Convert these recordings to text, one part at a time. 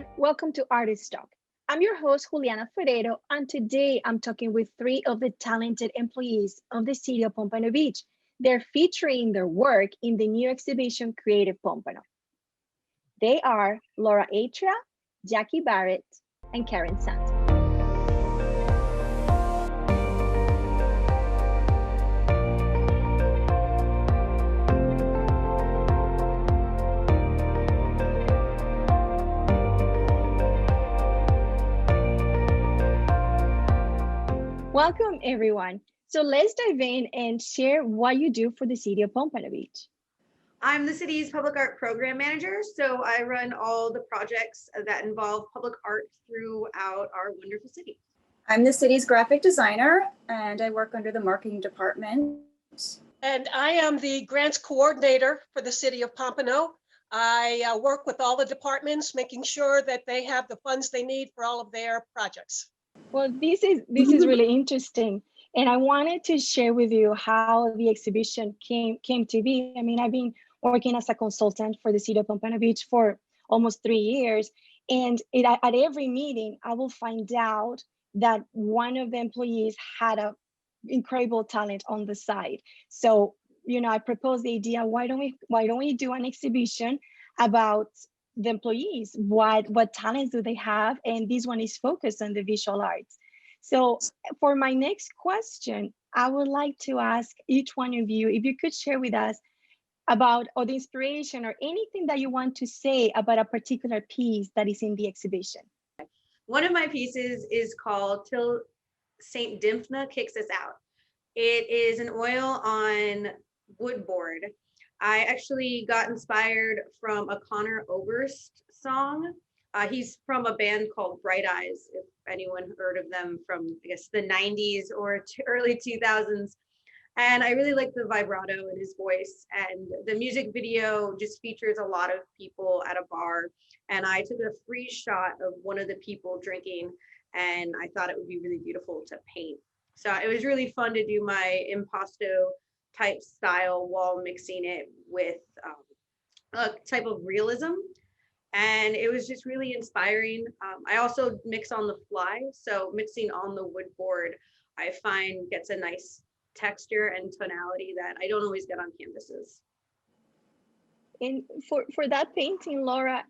everyone. Welcome to Artist Talk. I'm your host, Juliana Ferrero, and today I'm talking with three of the talented employees of the city of Pompano Beach. They're featuring their work in the new exhibition, Creative Pompano. They are Laura Atria, Jackie Barrett, and Karen Sant. Welcome, everyone. So let's dive in and share what you do for the city of Pompano Beach. I'm the city's public art program manager, so I run all the projects that involve public art throughout our wonderful city. I'm the city's graphic designer, and I work under the marketing department. And I am the grants coordinator for the city of Pompano. I work with all the departments, making sure that they have the funds they need for all of their projects. Well, this is really interesting. And I wanted to share with you how the exhibition came to be. I mean, I've been working as a consultant for the city of Pompano Beach for almost 3 years. And at every meeting, I will find out that one of the employees had an incredible talent on the side. So, I proposed the idea, why don't we do an exhibition about the employees, what talents do they have? And this one is focused on the visual arts. So for my next question, I would like to ask each one of you, if you could share with us about or the inspiration or anything that you want to say about a particular piece that is in the exhibition. One of my pieces is called Till St. Dymphna Kicks Us Out. It is an oil on wood board. I actually got inspired from a Conor Oberst song. He's from a band called Bright Eyes, if anyone heard of them from, I guess, the 90s or early 2000s. And I really like the vibrato in his voice. And the music video just features a lot of people at a bar. And I took a free shot of one of the people drinking, and I thought it would be really beautiful to paint. So it was really fun to do my impasto type style while mixing it with a type of realism, and it was just really inspiring. I also mix on the fly, so mixing on the wood board I find gets a nice texture and tonality that I don't always get on canvases. And for that painting, Laura,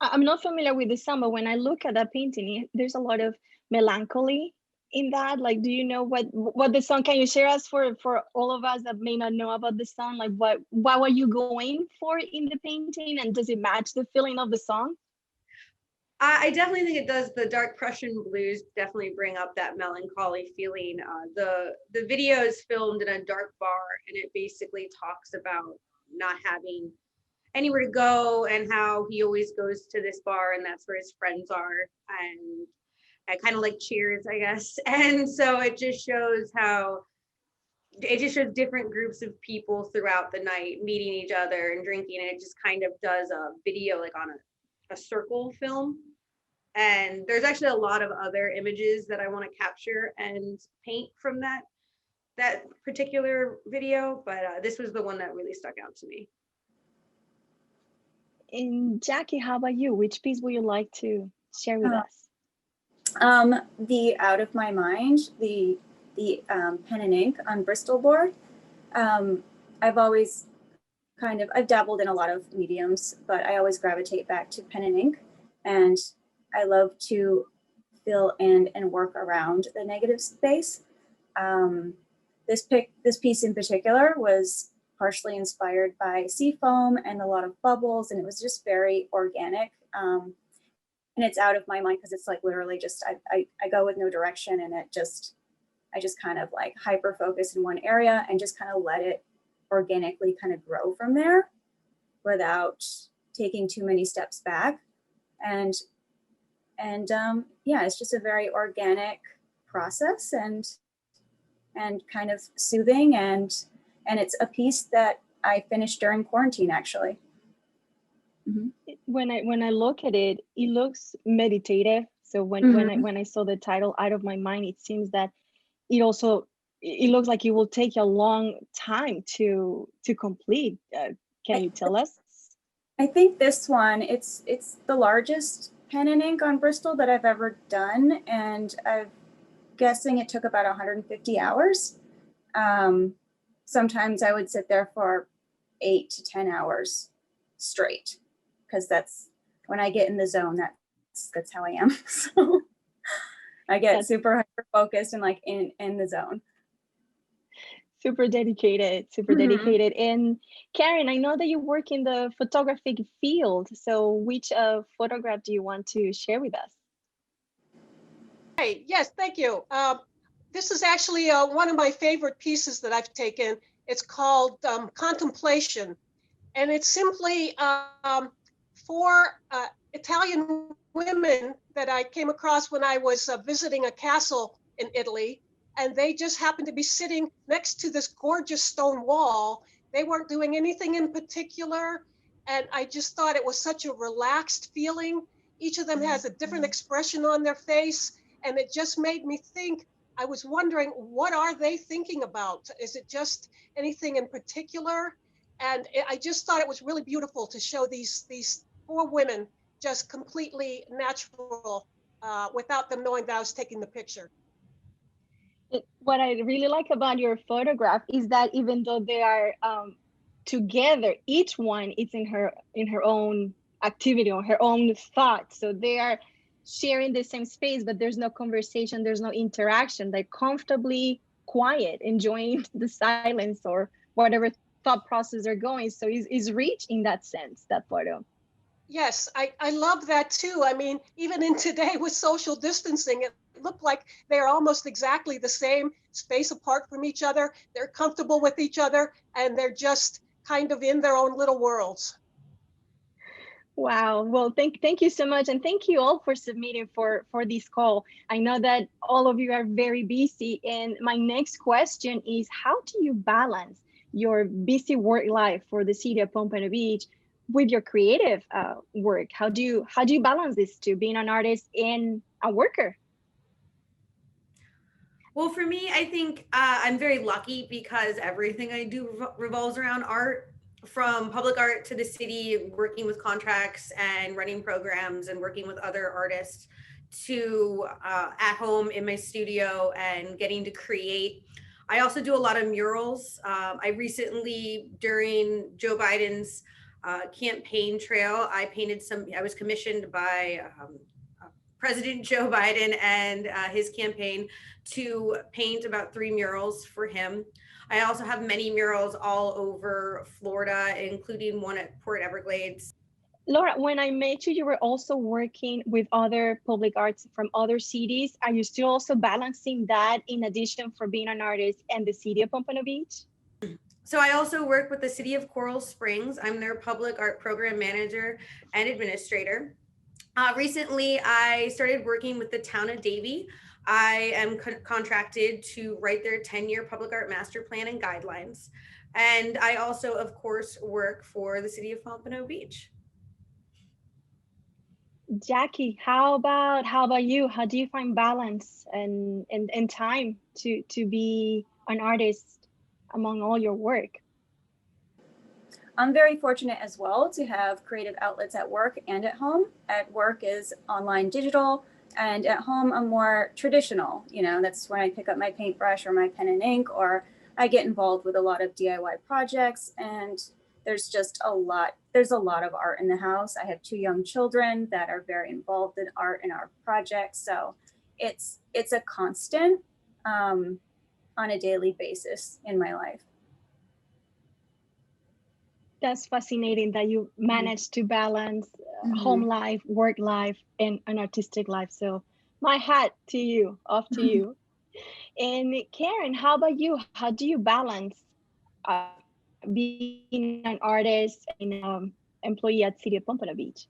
I'm not familiar with the song, but when I look at that painting, there's a lot of melancholy in that. Like, do you know what the song, can you share us for all of us that may not know about the song, like what were you going for in the painting, and does it match the feeling of the song? I definitely think it does. The dark Prussian blues definitely bring up that melancholy feeling. The video is filmed in a dark bar, and it basically talks about not having anywhere to go and how he always goes to this bar and that's where his friends are. And I kind of like Cheers, I guess. And so it just shows different groups of people throughout the night meeting each other and drinking. And it just kind of does a video like on a circle film. And there's actually a lot of other images that I want to capture and paint from that particular video. But this was the one that really stuck out to me. And Jackie, how about you? Which piece would you like to share with us? The Out of My Mind, the pen and ink on Bristol board. I've always I've dabbled in a lot of mediums, but I always gravitate back to pen and ink, and I love to fill in and work around the negative space. This piece in particular was partially inspired by sea foam and a lot of bubbles, and it was just very organic. And it's out of my mind because it's like literally just I go with no direction, and I just kind of like hyper focus in one area and just kind of let it organically kind of grow from there without taking too many steps back. And yeah, it's just a very organic process and kind of soothing, and it's a piece that I finished during quarantine, actually. Mm-hmm. When I look at it, it looks meditative. So when I saw the title Out of My Mind, it seems that it looks like it will take a long time to complete. Can you tell us? I think this one, it's the largest pen and ink on Bristol that I've ever done, and I'm guessing it took about 150 hours. Sometimes I would sit there for 8 to 10 hours straight, because that's when I get in the zone. That's how I am. So I get super hyper focused and like in the zone. Super dedicated, super dedicated. And Karen, I know that you work in the photographic field. So which photograph do you want to share with us? Hey, yes, thank you. This is actually one of my favorite pieces that I've taken. It's called Contemplation, and it's simply for Italian women that I came across when I was visiting a castle in Italy, and they just happened to be sitting next to this gorgeous stone wall. They weren't doing anything in particular, and I just thought it was such a relaxed feeling. Each of them has a different expression on their face, and it just made me think. I was wondering, what are they thinking about? Is it just anything in particular? And I just thought it was really beautiful to show these four women just completely natural without them knowing that I was taking the picture. What I really like about your photograph is that even though they are together, each one is in her own activity or her own thought. So they are sharing the same space, but there's no conversation, there's no interaction. They're comfortably quiet, enjoying the silence or whatever thought process are going. So it's rich in that sense, that photo. Yes, I love that too. I mean, even in today with social distancing, it looked like they're almost exactly the same, space apart from each other. They're comfortable with each other, and they're just kind of in their own little worlds. Wow. Well, thank you so much. And thank you all for submitting for this call. I know that all of you are very busy. And my next question is, how do you balance your busy work life for the city of Pompano Beach with your creative work? How do you balance this two, being an artist and a worker? Well, for me, I think I'm very lucky because everything I do revolves around art, from public art to the city, working with contracts and running programs and working with other artists, to at home in my studio and getting to create. I also do a lot of murals. I recently, during Joe Biden's campaign trail, I was commissioned by President Joe Biden and his campaign to paint about 3 murals for him. I also have many murals all over Florida, including one at Port Everglades. Laura, when I met you, you were also working with other public arts from other cities. Are you still also balancing that in addition for being an artist and the city of Pompano Beach? So I also work with the city of Coral Springs. I'm their public art program manager and administrator. Recently, I started working with the town of Davie. I am contracted to write their 10-year public art master plan and guidelines. And I also, of course, work for the city of Pompano Beach. Jackie, how about you? How do you find balance and time to be an artist among all your work? I'm very fortunate as well to have creative outlets at work and at home. At work is online digital, and at home I'm more traditional. You know, that's when I pick up my paintbrush or my pen and ink, or I get involved with a lot of DIY projects. And there's a lot of art in the house. I have 2 young children that are very involved in art and our projects. So it's a constant on a daily basis in my life. That's fascinating that you managed to balance home life, work life, and an artistic life. So my hat to you, off to you. And Karen, how about you? How do you balance being an artist and employee at City of Pompano Beach?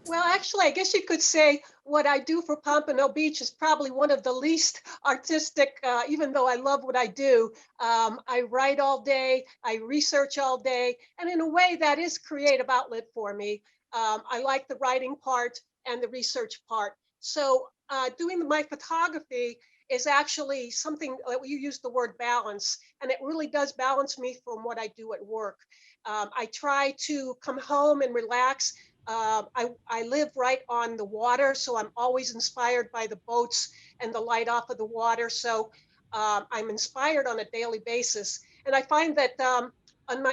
Well, actually, I guess you could say what I do for Pompano Beach is probably one of the least artistic, even though I love what I do. I write all day, I research all day, and in a way that is creative outlet for me. I like the writing part and the research part. So doing my photography is actually something that you use the word balance, and it really does balance me from what I do at work. I try to come home and relax. I live right on the water, so I'm always inspired by the boats and the light off of the water. So I'm inspired on a daily basis. And I find that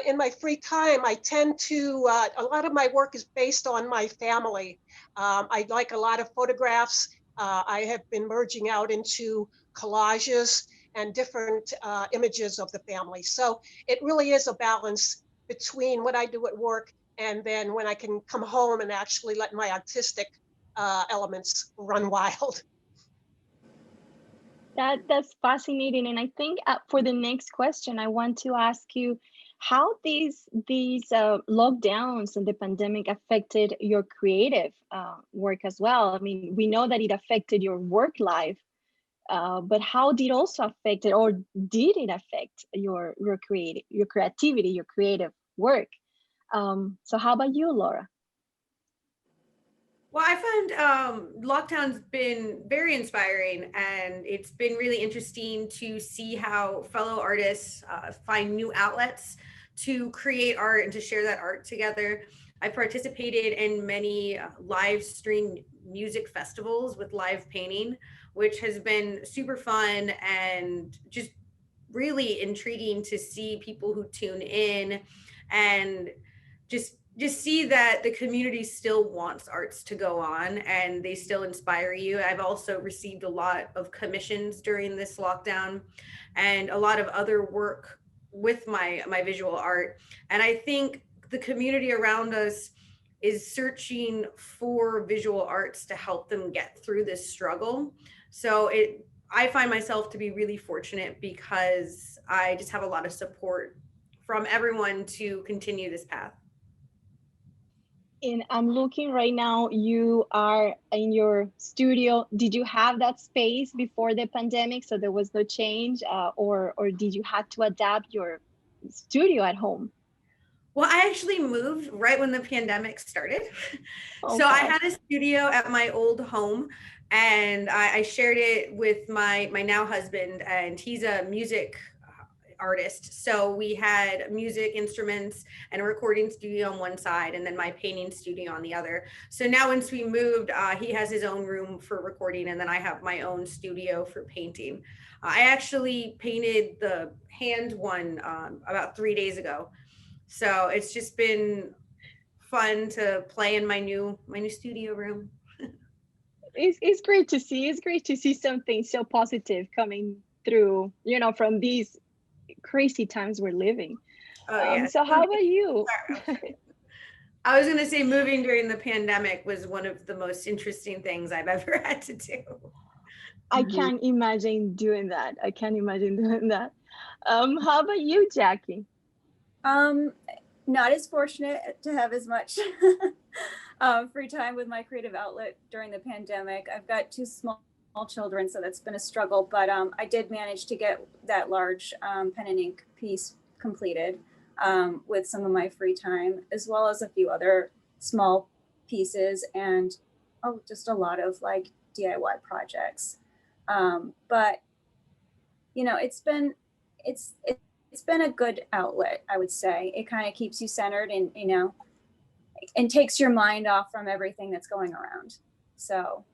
in my free time, I tend to, a lot of my work is based on my family. I like a lot of photographs. I have been merging out into collages and different images of the family. So it really is a balance between what I do at work and then when I can come home and actually let my artistic elements run wild. That's fascinating, and I think for the next question, I want to ask you how these lockdowns and the pandemic affected your creative work as well. I mean, we know that it affected your work life, but how did it also affect it, or did it affect your creativity, your creative work? So how about you, Laura? Well, I found lockdown's been very inspiring, and it's been really interesting to see how fellow artists find new outlets to create art and to share that art together. I participated in many live stream music festivals with live painting, which has been super fun and just really intriguing to see people who tune in and just see that the community still wants arts to go on and they still inspire you. I've also received a lot of commissions during this lockdown and a lot of other work with my visual art. And I think the community around us is searching for visual arts to help them get through this struggle. So I find myself to be really fortunate because I just have a lot of support from everyone to continue this path. And I'm looking right now, you are in your studio. Did you have that space before the pandemic, so there was no change, or did you have to adapt your studio at home? Well, I actually moved right when the pandemic started. So I Okay. had a studio at my old home, and I shared it with my now husband, and he's a music artist. So we had music instruments and a recording studio on one side, and then my painting studio on the other. So now once we moved, he has his own room for recording, and then I have my own studio for painting. I actually painted the hand one about 3 days ago. So it's just been fun to play in my new studio room. It's great to see. It's great to see something so positive coming through, from these crazy times we're living. Oh yes. So how about you? I was going to say moving during the pandemic was one of the most interesting things I've ever had to do. I can't imagine doing that. I can't imagine doing that. How about you, Jackie? Not as fortunate to have as much free time with my creative outlet during the pandemic. I've got two small children, so that's been a struggle, but I did manage to get that large pen and ink piece completed with some of my free time, as well as a few other small pieces and just a lot of like DIY projects. But it's been a good outlet, I would say. It kind of keeps you centered and and takes your mind off from everything that's going around. So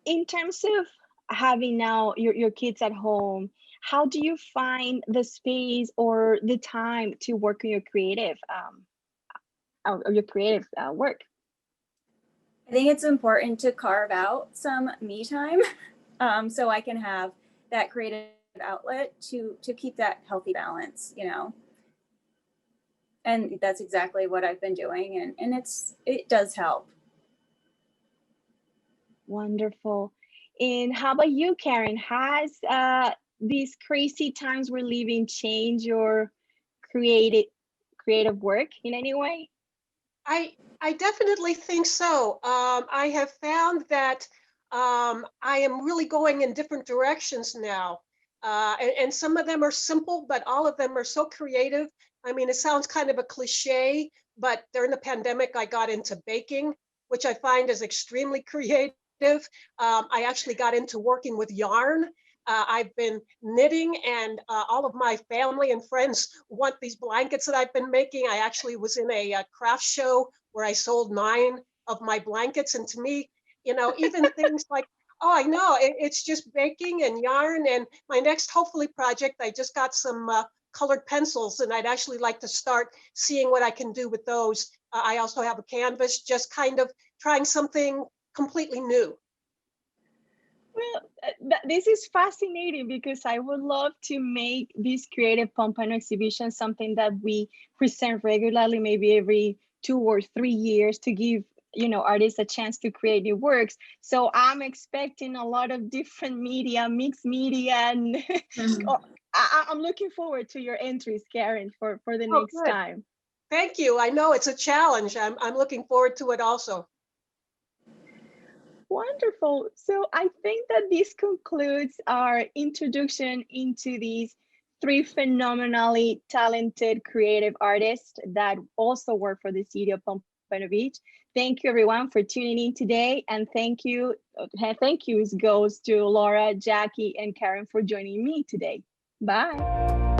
In terms of having now your kids at home, how do you find the space or the time to work on your creative work? I think it's important to carve out some me time so I can have that creative outlet to keep that healthy balance, And that's exactly what I've been doing, and it does help. Wonderful. And how about you, Karen? Has these crazy times we're living changed your creative creative work in any way? I definitely think so. I have found that I am really going in different directions now. And some of them are simple, but all of them are so creative. I mean, it sounds kind of a cliche, but during the pandemic, I got into baking, which I find is extremely creative. creative. I actually got into working with yarn. I've been knitting, and all of my family and friends want these blankets that I've been making. I actually was in a craft show where I sold 9 of my blankets. And to me, you know, even things like, oh, I know, it's just baking and yarn. And my next, hopefully, project, I just got some colored pencils, and I'd actually like to start seeing what I can do with those. I also have a canvas, just kind of trying something completely new. Well, this is fascinating because I would love to make this creative Pompano exhibition something that we present regularly, maybe every 2 or 3 years, to give, you know, artists a chance to create new works. So I'm expecting a lot of different media, mixed media, and I'm looking forward to your entries, Karen, for the Oh, next good. time. Thank you. I know it's a challenge. I'm looking forward to it also. Wonderful. So I think that this concludes our introduction into these 3 phenomenally talented creative artists that also work for the city of Pompano Beach. Thank you everyone for tuning in today, and thank yous goes to Laura, Jackie, and Karen for joining me today. Bye.